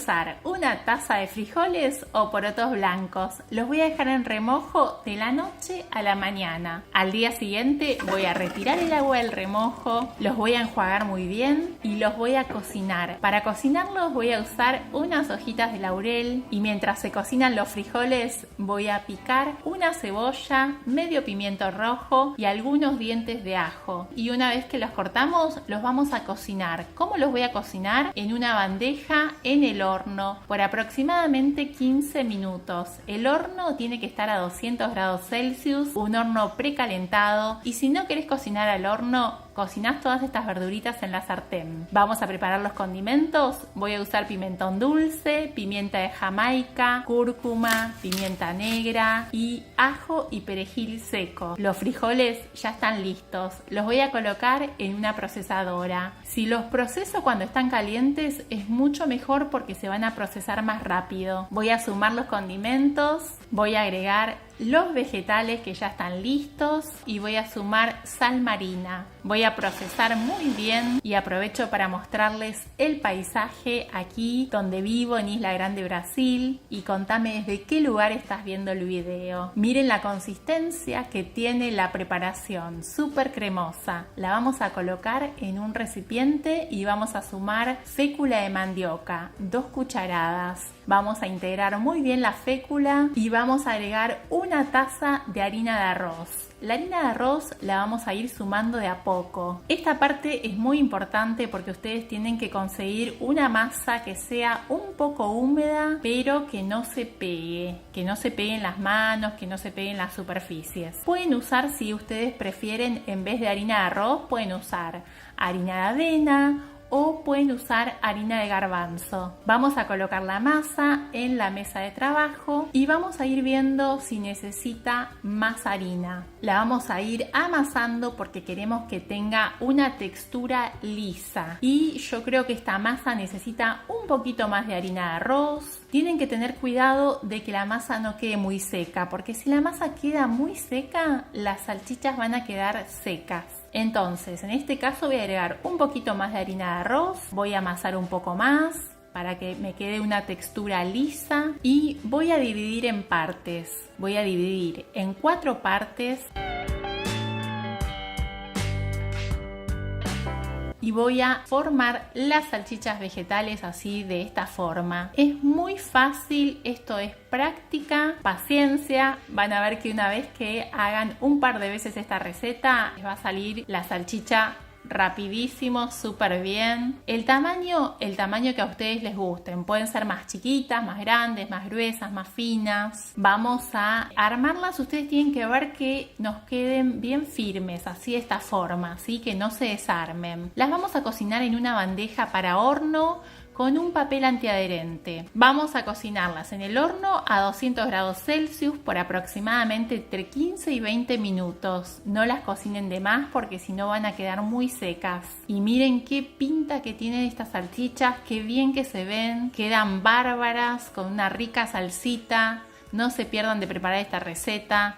usar una taza de frijoles o porotos blancos. Los voy a dejar en remojo de la noche a la mañana. Al día siguiente voy a retirar el agua del remojo, los voy a enjuagar muy bien y los voy a cocinar. Para cocinarlos voy a usar unas hojitas de laurel y mientras se cocinan los frijoles voy a picar una cebolla, medio pimiento rojo y algunos dientes de ajo. Y una vez que los cortamos, los vamos a cocinar. ¿Cómo los voy a cocinar? En una bandeja en el horno por aproximadamente 15 minutos. El horno tiene que estar a 200 grados Celsius, un horno precalentado, y si no querés cocinar al horno, cocinás todas estas verduritas en la sartén. Vamos a preparar los condimentos. Voy a usar pimentón dulce, pimienta de Jamaica, cúrcuma, pimienta negra y ajo y perejil seco. Los frijoles ya están listos. Los voy a colocar en una procesadora. Si los proceso cuando están calientes es mucho mejor porque se van a procesar más rápido. Voy a sumar los condimentos, voy a agregar los vegetales que ya están listos y voy a sumar sal marina. Voy a procesar muy bien y aprovecho para mostrarles el paisaje aquí donde vivo en Isla Grande, Brasil, y contame desde qué lugar estás viendo el video. Miren la consistencia que tiene la preparación, súper cremosa. La vamos a colocar en un recipiente y vamos a sumar fécula de mandioca, 2 cucharadas. Vamos a integrar muy bien la fécula y vamos a agregar una taza de harina de arroz. La harina de arroz la vamos a ir sumando de a poco. Esta parte es muy importante porque ustedes tienen que conseguir una masa que sea un poco húmeda, pero que no se pegue en las manos, que no se pegue en las superficies. Pueden usar, si ustedes prefieren, en vez de harina de arroz, pueden usar harina de avena o pueden usar harina de garbanzo. Vamos a colocar la masa en la mesa de trabajo y vamos a ir viendo si necesita más harina. La vamos a ir amasando porque queremos que tenga una textura lisa. Y yo creo que esta masa necesita un poquito más de harina de arroz. Tienen que tener cuidado de que la masa no quede muy seca, porque si la masa queda muy seca, las salchichas van a quedar secas. Entonces, en este caso voy a agregar un poquito más de harina de arroz, voy a amasar un poco más para que me quede una textura lisa y voy a dividir en partes. Voy a dividir en 4 partes y voy a formar las salchichas vegetales así, de esta forma. Es muy fácil, esto es práctica, paciencia. Van a ver que una vez que hagan un par de veces esta receta, les va a salir la salchicha rapidísimo, súper bien. El tamaño que a ustedes les gusten. Pueden ser más chiquitas, más grandes, más gruesas, más finas. Vamos a armarlas. Ustedes tienen que ver que nos queden bien firmes, así de esta forma, así que no se desarmen. Las vamos a cocinar en una bandeja para horno con un papel antiadherente. Vamos a cocinarlas en el horno a 200 grados Celsius por aproximadamente entre 15 y 20 minutos. No las cocinen de más porque si no van a quedar muy secas. Y miren qué pinta que tienen estas salchichas, qué bien que se ven, quedan bárbaras con una rica salsita. No se pierdan de preparar esta receta.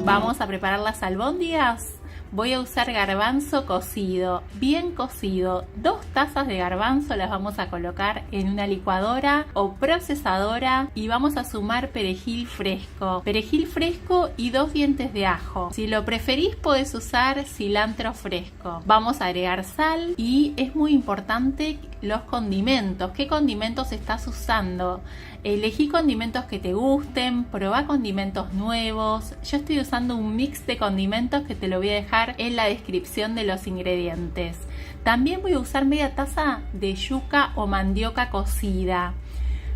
Vamos a preparar las albóndigas. Voy a usar garbanzo cocido, bien cocido. 2 tazas de garbanzo las vamos a colocar en una licuadora o procesadora y vamos a sumar perejil fresco y 2 dientes de ajo. Si lo preferís podés usar cilantro fresco. Vamos a agregar sal y es muy importante los condimentos. ¿Qué condimentos estás usando? Elegí condimentos que te gusten, probá condimentos nuevos. Yo estoy usando un mix de condimentos que te lo voy a dejar en la descripción de los ingredientes. También voy a usar media taza de yuca o mandioca cocida.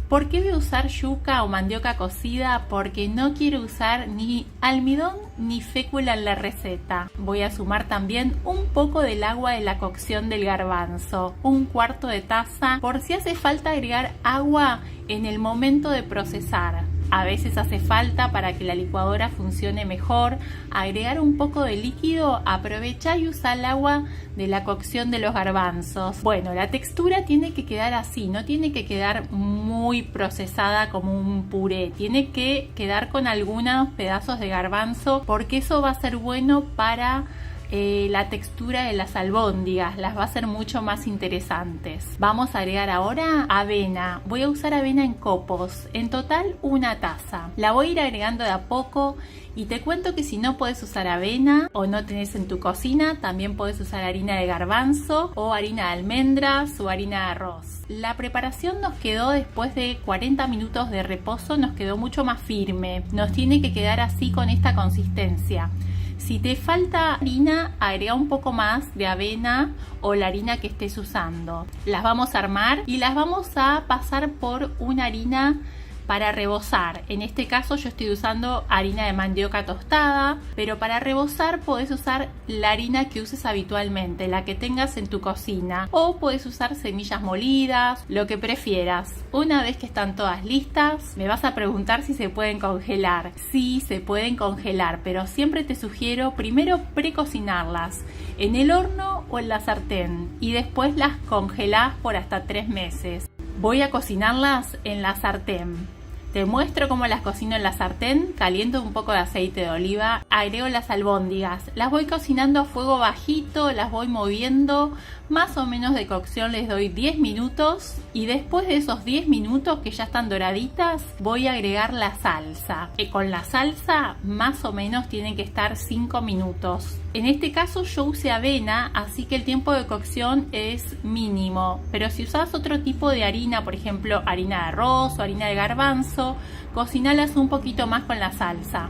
¿Por qué voy a usar yuca o mandioca cocida? Porque no quiero usar ni almidón ni fécula en la receta. Voy a sumar también un poco del agua de la cocción del garbanzo, 1/4 de taza, por si hace falta agregar agua en el momento de procesar. A veces hace falta para que la licuadora funcione mejor, agregar un poco de líquido, aprovechá y usa el agua de la cocción de los garbanzos. Bueno, la textura tiene que quedar así, no tiene que quedar muy procesada como un puré, tiene que quedar con algunos pedazos de garbanzo porque eso va a ser bueno para la textura de las albóndigas, las va a hacer mucho más interesantes. Vamos a agregar ahora avena. Voy a usar avena en copos, en total 1 taza. La voy a ir agregando de a poco y te cuento que si no puedes usar avena o no tenés en tu cocina, también puedes usar harina de garbanzo o harina de almendras o harina de arroz. La preparación nos quedó después de 40 minutos de reposo, nos quedó mucho más firme. Nos tiene que quedar así con esta consistencia. Si te falta harina, agrega un poco más de avena o la harina que estés usando. Las vamos a armar y las vamos a pasar por una harina para rebozar. En este caso yo estoy usando harina de mandioca tostada, pero para rebozar podés usar la harina que uses habitualmente, la que tengas en tu cocina, o podés usar semillas molidas, lo que prefieras. Una vez que están todas listas, me vas a preguntar si se pueden congelar. Sí, se pueden congelar, pero siempre te sugiero primero precocinarlas en el horno o en la sartén y después las congelás por hasta 3 meses. Voy a cocinarlas en la sartén. Te muestro cómo las cocino en la sartén. Caliento un poco de aceite de oliva, agrego las albóndigas, las voy cocinando a fuego bajito, las voy moviendo, más o menos de cocción les doy 10 minutos y después de esos 10 minutos que ya están doraditas voy a agregar la salsa. Con la salsa más o menos tienen que estar 5 minutos. En este caso yo usé avena, así que el tiempo de cocción es mínimo, pero si usas otro tipo de harina, por ejemplo harina de arroz o harina de garbanzo, cocinalas un poquito más con la salsa.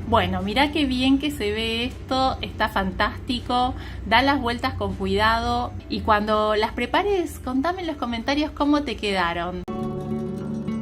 Bueno, mirá qué bien que se ve esto, está fantástico, da las vueltas con cuidado y cuando las prepares contame en los comentarios cómo te quedaron.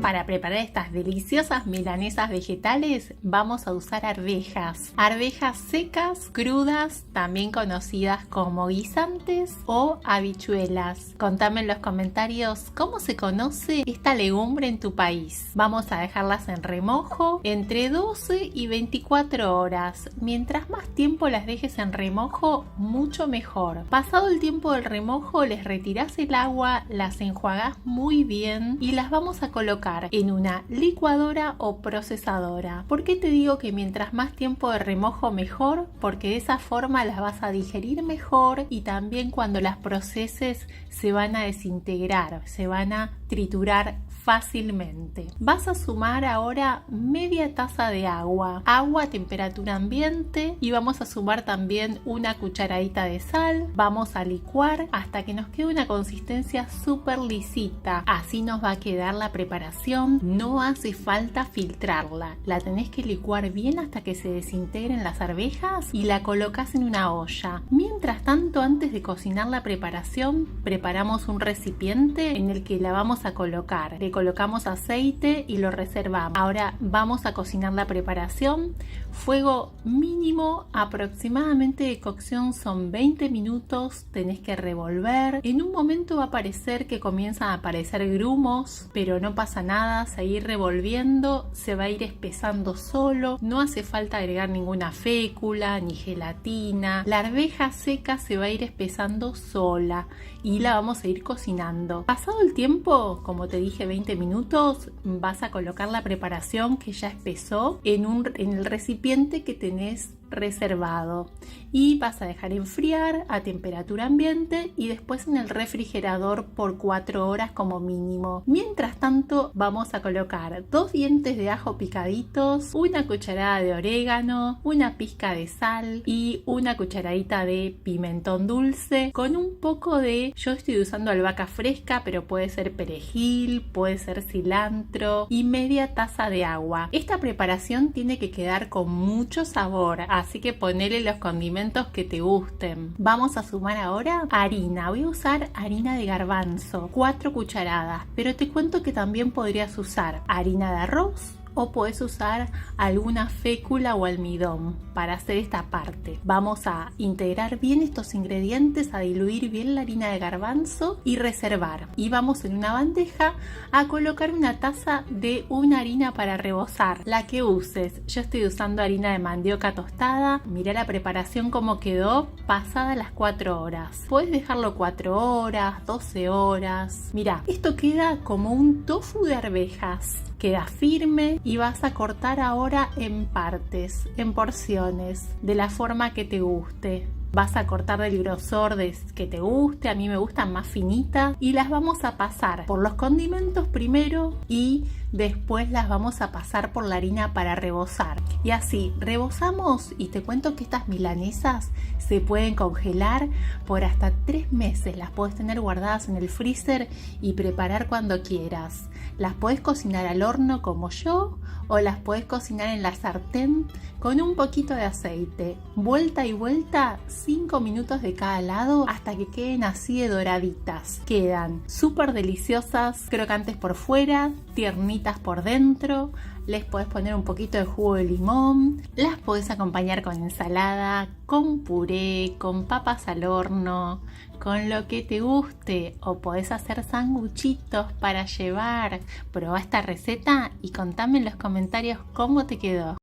Para preparar estas deliciosas milanesas vegetales vamos a usar arvejas. Arvejas secas, crudas, también conocidas como guisantes o habichuelas. Contame en los comentarios cómo se conoce esta legumbre en tu país. Vamos a dejarlas en remojo entre 12 y 24 horas. Mientras más tiempo las dejes en remojo, mucho mejor. Pasado el tiempo del remojo, les retirás el agua, las enjuagás muy bien y las vamos a colocar en una licuadora o procesadora. ¿Por qué te digo que mientras más tiempo de remojo mejor? Porque de esa forma las vas a digerir mejor y también cuando las proceses se van a desintegrar, se van a triturar fácilmente. Vas a sumar ahora media taza de agua a temperatura ambiente y vamos a sumar también una cucharadita de sal. Vamos a licuar hasta que nos quede una consistencia súper lisita. Así nos va a quedar la preparación. No hace falta filtrarla. La tenés que licuar bien hasta que se desintegren las arvejas y la colocas en una olla. Mientras tanto, antes de cocinar la preparación, preparamos un recipiente en el que la vamos a colocar. Le colocamos aceite y lo reservamos. Ahora vamos a cocinar la preparación. Fuego mínimo, aproximadamente de cocción son 20 minutos. Tenés que revolver. En un momento va a parecer que comienzan a aparecer grumos, pero no pasa nada. Seguir revolviendo, se va a ir espesando solo. No hace falta agregar ninguna fécula ni gelatina. La arveja seca se va a ir espesando sola y la vamos a ir cocinando. Pasado el tiempo, como te dije, 20 minutos, vas a colocar la preparación que ya espesó en el recipiente que tenés reservado y vas a dejar enfriar a temperatura ambiente y después en el refrigerador por 4 horas como mínimo. Mientras tanto vamos a colocar 2 dientes de ajo picaditos, una cucharada de orégano, una pizca de sal y una cucharadita de pimentón dulce con un poco de, yo estoy usando albahaca fresca, pero puede ser perejil, puede ser cilantro y media taza de agua. Esta preparación tiene que quedar con mucho sabor, así que ponele los condimentos que te gusten. Vamos a sumar ahora harina. Voy a usar harina de garbanzo, 4 cucharadas, pero te cuento que también podrías usar harina de arroz o puedes usar alguna fécula o almidón para hacer esta parte. Vamos a integrar bien estos ingredientes, a diluir bien la harina de garbanzo y reservar. Y vamos en una bandeja a colocar una taza de una harina para rebozar, la que uses. Yo estoy usando harina de mandioca tostada. Mirá la preparación como quedó pasada las 4 horas. Puedes dejarlo 4 horas, 12 horas. Mirá, esto queda como un tofu de arvejas. queda firme y vas a cortar ahora en partes, en porciones, de la forma que te guste. Vas a cortar del grosor que te guste, a mí me gustan más finitas, y las vamos a pasar por los condimentos primero y después las vamos a pasar por la harina para rebozar. Y así rebozamos, y te cuento que estas milanesas se pueden congelar por hasta 3 meses. Las puedes tener guardadas en el freezer y preparar cuando quieras. Las puedes cocinar al horno como yo, o las puedes cocinar en la sartén con un poquito de aceite. Vuelta y vuelta, 5 minutos de cada lado hasta que queden así de doraditas. Quedan súper deliciosas, crocantes por fuera, tiernitas por dentro. Les podés poner un poquito de jugo de limón. Las podés acompañar con ensalada, con puré, con papas al horno, con lo que te guste. O podés hacer sanguchitos para llevar. Probá esta receta y contame en los comentarios cómo te quedó.